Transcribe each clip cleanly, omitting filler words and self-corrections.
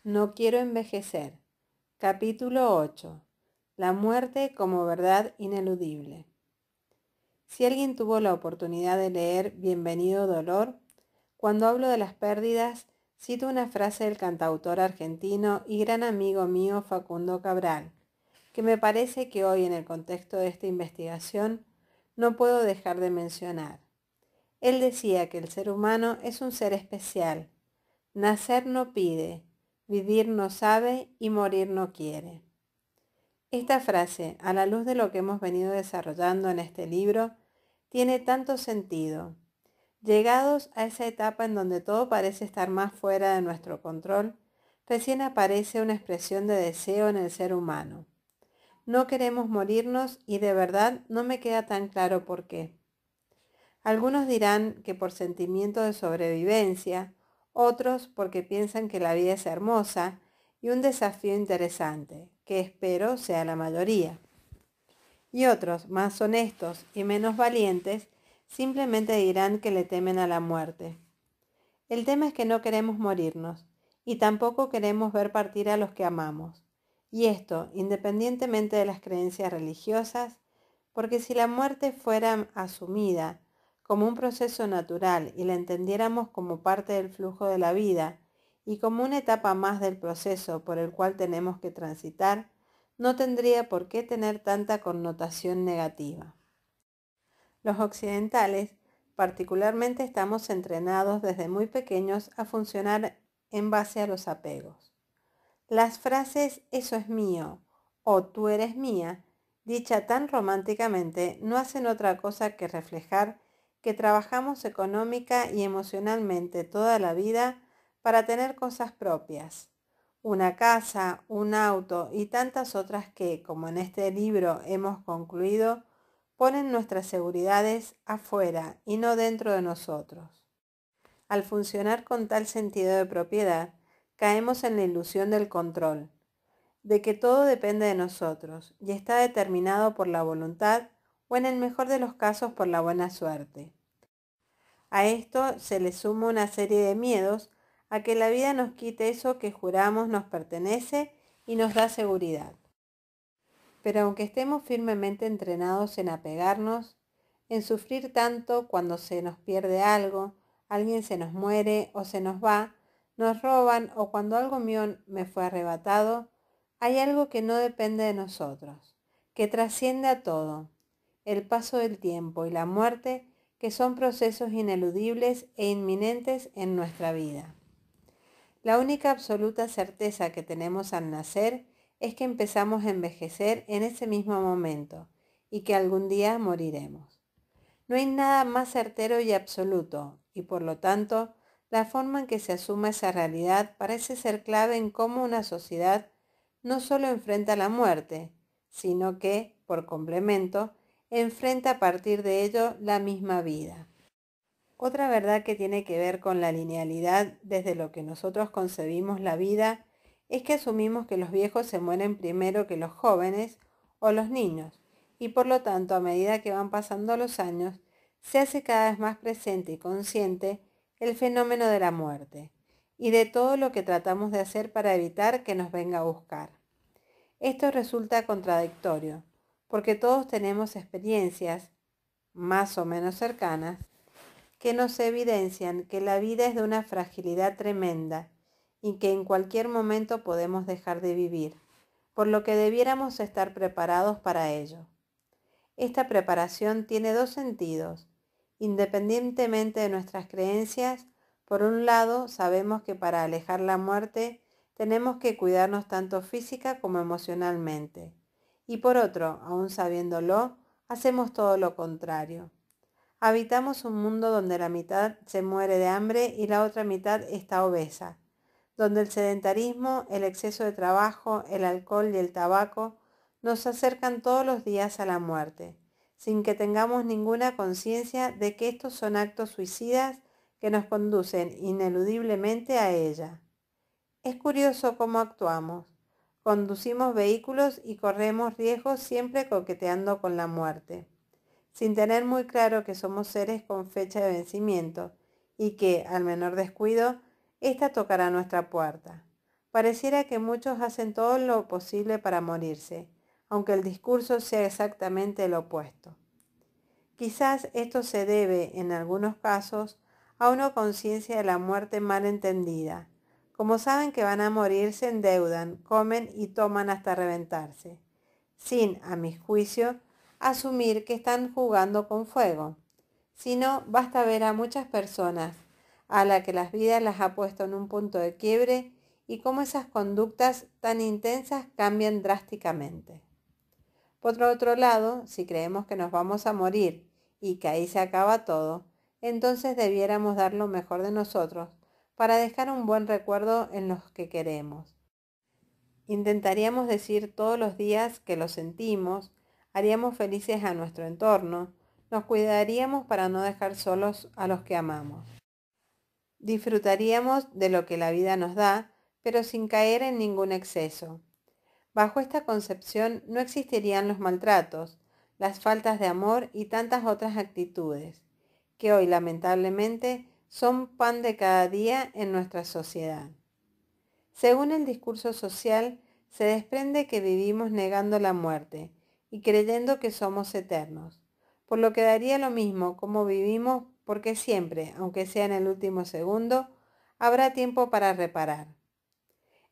No quiero envejecer. Capítulo 8. La muerte como verdad ineludible. Si alguien tuvo la oportunidad de leer Bienvenido Dolor, cuando hablo de las pérdidas, cito una frase del cantautor argentino y gran amigo mío Facundo Cabral, que me parece que hoy en el contexto de esta investigación no puedo dejar de mencionar. Él decía que el ser humano es un ser especial. Nacer no pide, vivir no sabe y morir no quiere. Esta frase, a la luz de lo que hemos venido desarrollando en este libro, tiene tanto sentido. Llegados a esa etapa en donde todo parece estar más fuera de nuestro control, recién aparece una expresión de deseo en el ser humano. No queremos morirnos y de verdad no me queda tan claro por qué. Algunos dirán que por sentimiento de sobrevivencia, otros porque piensan que la vida es hermosa y un desafío interesante, que espero sea la mayoría. Y otros, más honestos y menos valientes, simplemente dirán que le temen a la muerte. El tema es que no queremos morirnos y tampoco queremos ver partir a los que amamos. Y esto, independientemente de las creencias religiosas, porque si la muerte fuera asumida como un proceso natural y la entendiéramos como parte del flujo de la vida y como una etapa más del proceso por el cual tenemos que transitar, no tendría por qué tener tanta connotación negativa. Los occidentales, particularmente, estamos entrenados desde muy pequeños a funcionar en base a los apegos. Las frases "eso es mío" o "tú eres mía", dicha tan románticamente, no hacen otra cosa que reflejar que trabajamos económica y emocionalmente toda la vida para tener cosas propias. Una casa, un auto y tantas otras que, como en este libro hemos concluido, ponen nuestras seguridades afuera y no dentro de nosotros. Al funcionar con tal sentido de propiedad, caemos en la ilusión del control, de que todo depende de nosotros y está determinado por la voluntad o en el mejor de los casos por la buena suerte. A esto se le suma una serie de miedos a que la vida nos quite eso que juramos nos pertenece y nos da seguridad. Pero aunque estemos firmemente entrenados en apegarnos, en sufrir tanto cuando se nos pierde algo, alguien se nos muere o se nos va, nos roban o cuando algo mío me fue arrebatado, hay algo que no depende de nosotros, que trasciende a todo, el paso del tiempo y la muerte, que son procesos ineludibles e inminentes en nuestra vida. La única absoluta certeza que tenemos al nacer es que empezamos a envejecer en ese mismo momento y que algún día moriremos. No hay nada más certero y absoluto, y por lo tanto, la forma en que se asuma esa realidad parece ser clave en cómo una sociedad no solo enfrenta la muerte, sino que, por complemento, enfrenta a partir de ello la misma vida. Otra verdad que tiene que ver con la linealidad desde lo que nosotros concebimos la vida es que asumimos que los viejos se mueren primero que los jóvenes o los niños y por lo tanto a medida que van pasando los años se hace cada vez más presente y consciente el fenómeno de la muerte y de todo lo que tratamos de hacer para evitar que nos venga a buscar. Esto resulta contradictorio porque todos tenemos experiencias más o menos cercanas que nos evidencian que la vida es de una fragilidad tremenda y que en cualquier momento podemos dejar de vivir, por lo que debiéramos estar preparados para ello. Esta preparación tiene dos sentidos. Independientemente de nuestras creencias, por un lado, sabemos que para alejar la muerte tenemos que cuidarnos tanto física como emocionalmente. Y por otro, aún sabiéndolo, hacemos todo lo contrario. Habitamos un mundo donde la mitad se muere de hambre y la otra mitad está obesa, donde el sedentarismo, el exceso de trabajo, el alcohol y el tabaco nos acercan todos los días a la muerte, sin que tengamos ninguna conciencia de que estos son actos suicidas que nos conducen ineludiblemente a ella. Es curioso cómo actuamos. Conducimos vehículos y corremos riesgos siempre coqueteando con la muerte, sin tener muy claro que somos seres con fecha de vencimiento y que, al menor descuido, ésta tocará nuestra puerta. pareciera que muchos hacen todo lo posible para morirse, aunque el discurso sea exactamente lo opuesto. Quizás esto se debe, en algunos casos, a una conciencia de la muerte mal entendida. Como saben que van a morir, se endeudan, comen y toman hasta reventarse, sin, a mi juicio, asumir que están jugando con fuego. Si no, basta ver a muchas personas a las que las vidas las ha puesto en un punto de quiebre y cómo esas conductas tan intensas cambian drásticamente. Por otro lado, si creemos que nos vamos a morir y que ahí se acaba todo, entonces debiéramos dar lo mejor de nosotros para dejar un buen recuerdo en los que queremos. Intentaríamos decir todos los días que lo sentimos, haríamos felices a nuestro entorno, nos cuidaríamos para no dejar solos a los que amamos. Disfrutaríamos de lo que la vida nos da, pero sin caer en ningún exceso. Bajo esta concepción no existirían los maltratos, las faltas de amor y tantas otras actitudes, que hoy lamentablemente son pan de cada día en nuestra sociedad. Según el discurso social, se desprende que vivimos negando la muerte y creyendo que somos eternos, por lo que daría lo mismo como vivimos porque siempre, aunque sea en el último segundo, habrá tiempo para reparar.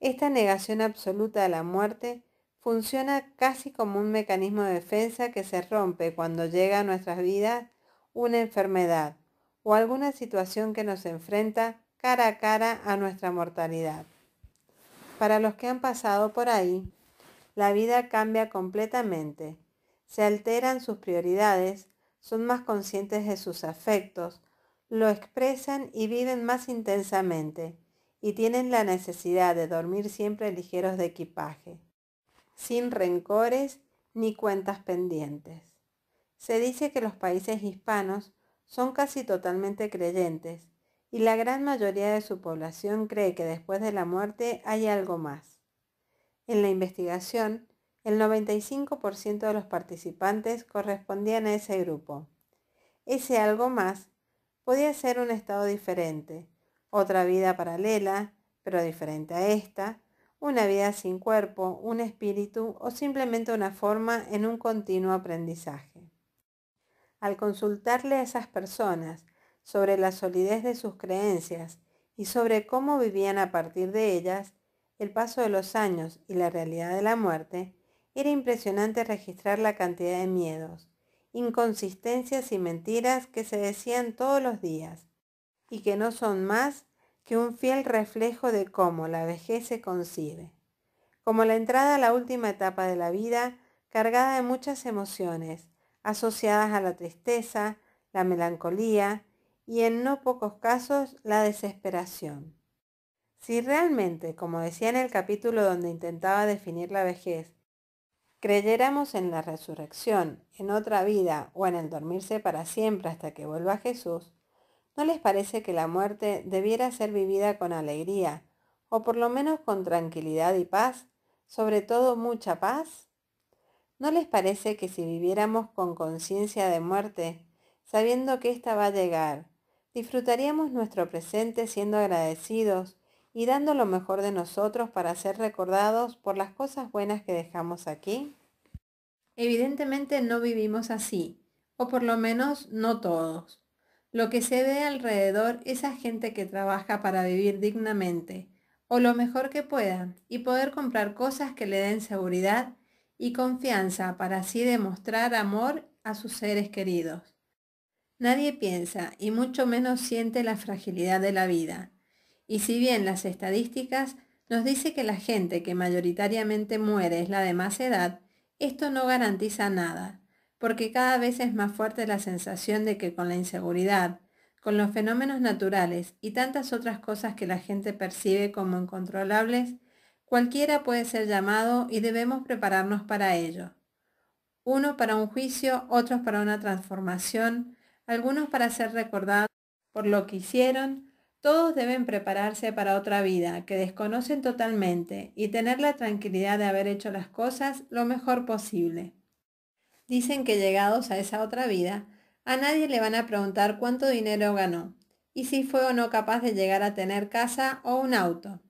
Esta negación absoluta de la muerte funciona casi como un mecanismo de defensa que se rompe cuando llega a nuestras vidas una enfermedad o alguna situación que nos enfrenta cara a cara a nuestra mortalidad. Para los que han pasado por ahí, la vida cambia completamente. Se alteran sus prioridades, son más conscientes de sus afectos, lo expresan y viven más intensamente, y tienen la necesidad de dormir siempre ligeros de equipaje, sin rencores ni cuentas pendientes. Se dice que los países hispanos son casi totalmente creyentes, y la gran mayoría de su población cree que después de la muerte hay algo más. En la investigación, el 95% de los participantes correspondían a ese grupo. Ese algo más podía ser un estado diferente, otra vida paralela, pero diferente a esta, una vida sin cuerpo, un espíritu o simplemente una forma en un continuo aprendizaje. Al consultarle a esas personas sobre la solidez de sus creencias y sobre cómo vivían a partir de ellas, el paso de los años y la realidad de la muerte, era impresionante registrar la cantidad de miedos, inconsistencias y mentiras que se decían todos los días y que no son más que un fiel reflejo de cómo la vejez se concibe, como la entrada a la última etapa de la vida cargada de muchas emociones asociadas a la tristeza, la melancolía y en no pocos casos la desesperación. Si realmente, como decía en el capítulo donde intentaba definir la vejez, creyéramos en la resurrección, en otra vida o en el dormirse para siempre hasta que vuelva Jesús, ¿no les parece que la muerte debiera ser vivida con alegría, o por lo menos con tranquilidad y paz, sobre todo mucha paz? ¿No les parece que si viviéramos con conciencia de muerte, sabiendo que ésta va a llegar, disfrutaríamos nuestro presente siendo agradecidos y dando lo mejor de nosotros para ser recordados por las cosas buenas que dejamos aquí? Evidentemente no vivimos así, o por lo menos no todos. Lo que se ve alrededor es a gente que trabaja para vivir dignamente, o lo mejor que puedan, y poder comprar cosas que le den seguridad y confianza para así demostrar amor a sus seres queridos. Nadie piensa, y mucho menos siente la fragilidad de la vida. Y si bien las estadísticas nos dicen que la gente que mayoritariamente muere es la de más edad, esto no garantiza nada, porque cada vez es más fuerte la sensación de que con la inseguridad, con los fenómenos naturales y tantas otras cosas que la gente percibe como incontrolables, cualquiera puede ser llamado y debemos prepararnos para ello. Uno para un juicio, otros para una transformación, algunos para ser recordados por lo que hicieron. Todos deben prepararse para otra vida que desconocen totalmente y tener la tranquilidad de haber hecho las cosas lo mejor posible. Dicen que llegados a esa otra vida, a nadie le van a preguntar cuánto dinero ganó y si fue o no capaz de llegar a tener casa o un auto.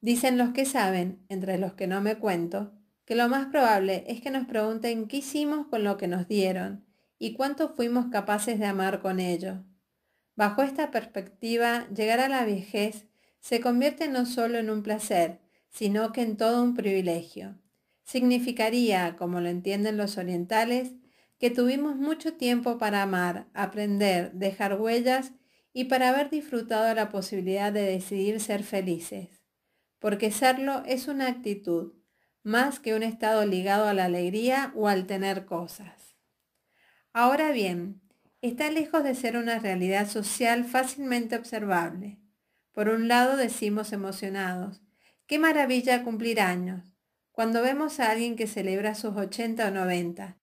Dicen los que saben, entre los que no me cuento, que lo más probable es que nos pregunten qué hicimos con lo que nos dieron y cuánto fuimos capaces de amar con ello. Bajo esta perspectiva, llegar a la vejez se convierte no solo en un placer, sino que en todo un privilegio. Significaría, como lo entienden los orientales, que tuvimos mucho tiempo para amar, aprender, dejar huellas y para haber disfrutado la posibilidad de decidir ser felices. Porque serlo es una actitud, más que un estado ligado a la alegría o al tener cosas. Ahora bien, está lejos de ser una realidad social fácilmente observable. Por un lado decimos emocionados, ¡qué maravilla cumplir años! Cuando vemos a alguien que celebra sus 80 o 90.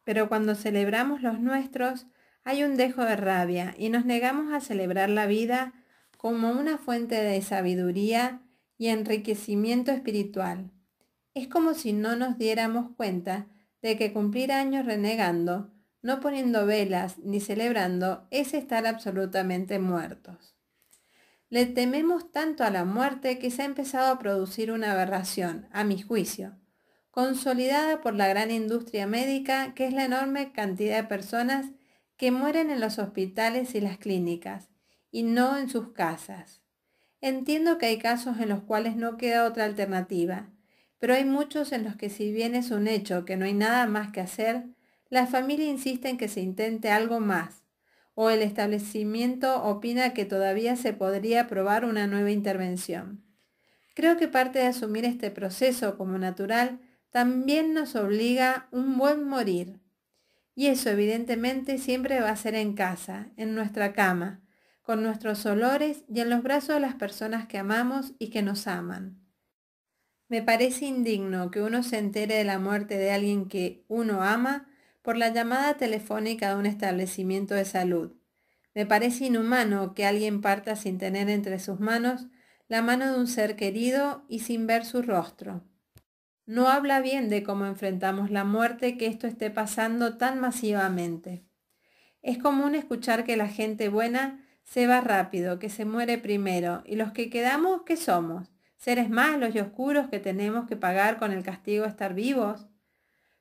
Pero cuando celebramos los nuestros, hay un dejo de rabia y nos negamos a celebrar la vida como una fuente de sabiduría y enriquecimiento espiritual. Es como si no nos diéramos cuenta de que cumplir años renegando, no poniendo velas ni celebrando, es estar absolutamente muertos. Le tememos tanto a la muerte que se ha empezado a producir una aberración, a mi juicio, consolidada por la gran industria médica, que es la enorme cantidad de personas que mueren en los hospitales y las clínicas, y no en sus casas. Entiendo que hay casos en los cuales no queda otra alternativa, pero hay muchos en los que, si bien es un hecho que no hay nada más que hacer, la familia insiste en que se intente algo más, o el establecimiento opina que todavía se podría probar una nueva intervención. Creo que parte de asumir este proceso como natural también nos obliga un buen morir. Y eso evidentemente siempre va a ser en casa, en nuestra cama, con nuestros olores y en los brazos de las personas que amamos y que nos aman. Me parece indigno que uno se entere de la muerte de alguien que uno ama por la llamada telefónica de un establecimiento de salud. Me parece inhumano que alguien parta sin tener entre sus manos la mano de un ser querido y sin ver su rostro. No habla bien de cómo enfrentamos la muerte que esto esté pasando tan masivamente. Es común escuchar que la gente buena se va rápido, que se muere primero, y los que quedamos, ¿qué somos? ¿Seres malos y oscuros que tenemos que pagar con el castigo de estar vivos?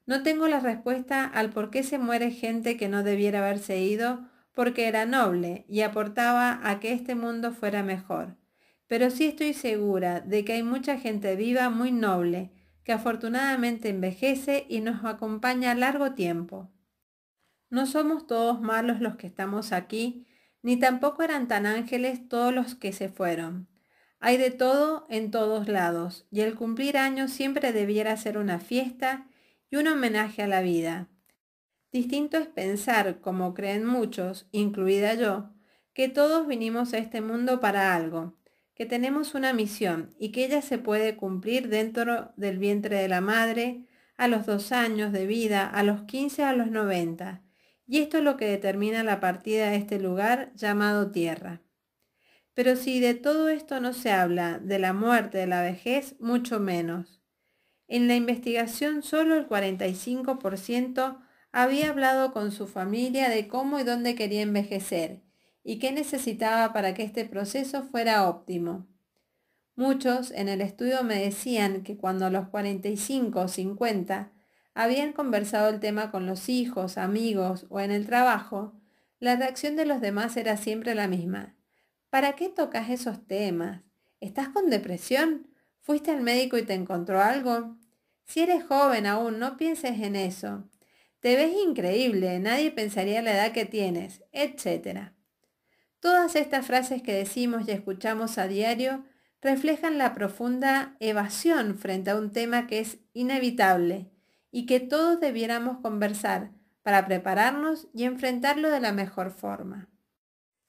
No tengo la respuesta al por qué se muere gente que no debiera haberse ido porque era noble y aportaba a que este mundo fuera mejor. Pero sí estoy segura de que hay mucha gente viva muy noble, que afortunadamente envejece y nos acompaña largo tiempo. No somos todos malos los que estamos aquí, ni tampoco eran tan ángeles todos los que se fueron. Hay de todo en todos lados, y el cumplir años siempre debiera ser una fiesta y un homenaje a la vida. Distinto es pensar, como creen muchos, incluida yo, que todos vinimos a este mundo para algo, que tenemos una misión y que ella se puede cumplir dentro del vientre de la madre, a los 2 años de vida, a los 15, a los 90. Y esto es lo que determina la partida de este lugar llamado tierra. Pero si de todo esto no se habla, de la muerte, de la vejez, mucho menos. En la investigación solo el 45% había hablado con su familia de cómo y dónde quería envejecer y qué necesitaba para que este proceso fuera óptimo. Muchos en el estudio me decían que cuando a los 45 o 50 habían conversado el tema con los hijos, amigos o en el trabajo, la reacción de los demás era siempre la misma. ¿Para qué tocas esos temas? ¿Estás con depresión? ¿Fuiste al médico y te encontró algo? Si eres joven aún, no pienses en eso. Te ves increíble, nadie pensaría la edad que tienes, etc. Todas estas frases que decimos y escuchamos a diario reflejan la profunda evasión frente a un tema que es inevitable y que todos debiéramos conversar para prepararnos y enfrentarlo de la mejor forma.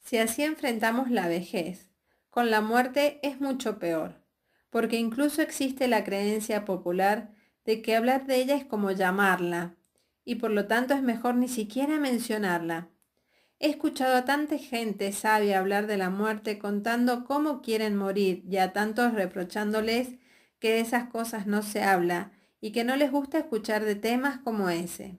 Si así enfrentamos la vejez, con la muerte es mucho peor, porque incluso existe la creencia popular de que hablar de ella es como llamarla, y por lo tanto es mejor ni siquiera mencionarla. He escuchado a tanta gente sabia hablar de la muerte contando cómo quieren morir y a tantos reprochándoles que de esas cosas no se habla y que no les gusta escuchar de temas como ese.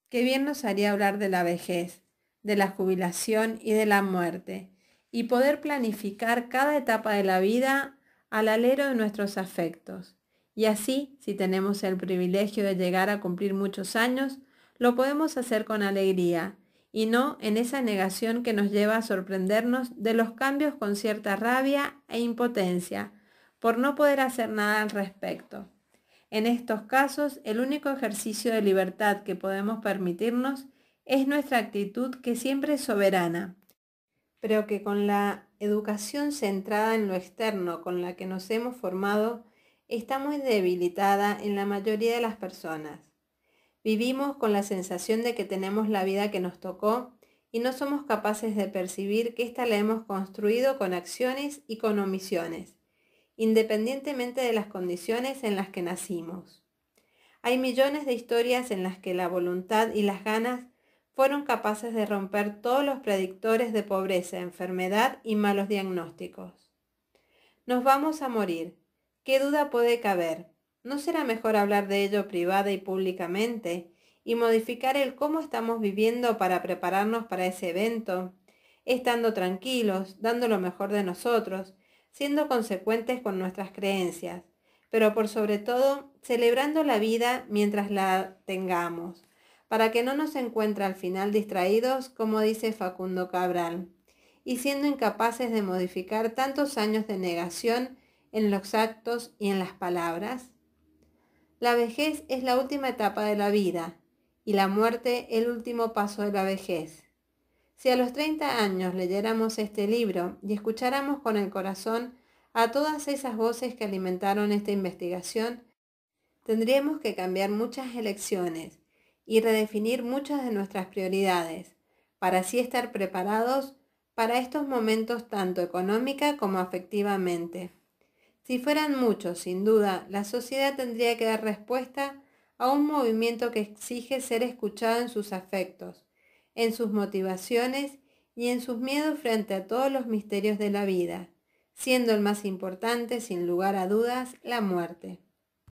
Qué bien nos haría hablar de la vejez, de la jubilación y de la muerte, y poder planificar cada etapa de la vida al alero de nuestros afectos. Y así, si tenemos el privilegio de llegar a cumplir muchos años, lo podemos hacer con alegría y no en esa negación que nos lleva a sorprendernos de los cambios con cierta rabia e impotencia por no poder hacer nada al respecto. En estos casos, el único ejercicio de libertad que podemos permitirnos es nuestra actitud, que siempre es soberana, pero que con la educación centrada en lo externo con la que nos hemos formado, está muy debilitada en la mayoría de las personas. Vivimos con la sensación de que tenemos la vida que nos tocó y no somos capaces de percibir que ésta la hemos construido con acciones y con omisiones, independientemente de las condiciones en las que nacimos. Hay millones de historias en las que la voluntad y las ganas fueron capaces de romper todos los predictores de pobreza, enfermedad y malos diagnósticos. Nos vamos a morir. ¿Qué duda puede caber? ¿No será mejor hablar de ello privada y públicamente y modificar el cómo estamos viviendo para prepararnos para ese evento, estando tranquilos, dando lo mejor de nosotros, siendo consecuentes con nuestras creencias, pero por sobre todo celebrando la vida mientras la tengamos, para que no nos encuentre al final distraídos, como dice Facundo Cabral, y siendo incapaces de modificar tantos años de negación en los actos y en las palabras? La vejez es la última etapa de la vida y la muerte el último paso de la vejez. Si a los 30 años leyéramos este libro y escucháramos con el corazón a todas esas voces que alimentaron esta investigación, tendríamos que cambiar muchas elecciones y redefinir muchas de nuestras prioridades, para así estar preparados para estos momentos tanto económica como afectivamente. Si fueran muchos, sin duda, la sociedad tendría que dar respuesta a un movimiento que exige ser escuchado en sus afectos, en sus motivaciones y en sus miedos frente a todos los misterios de la vida, siendo el más importante, sin lugar a dudas, la muerte.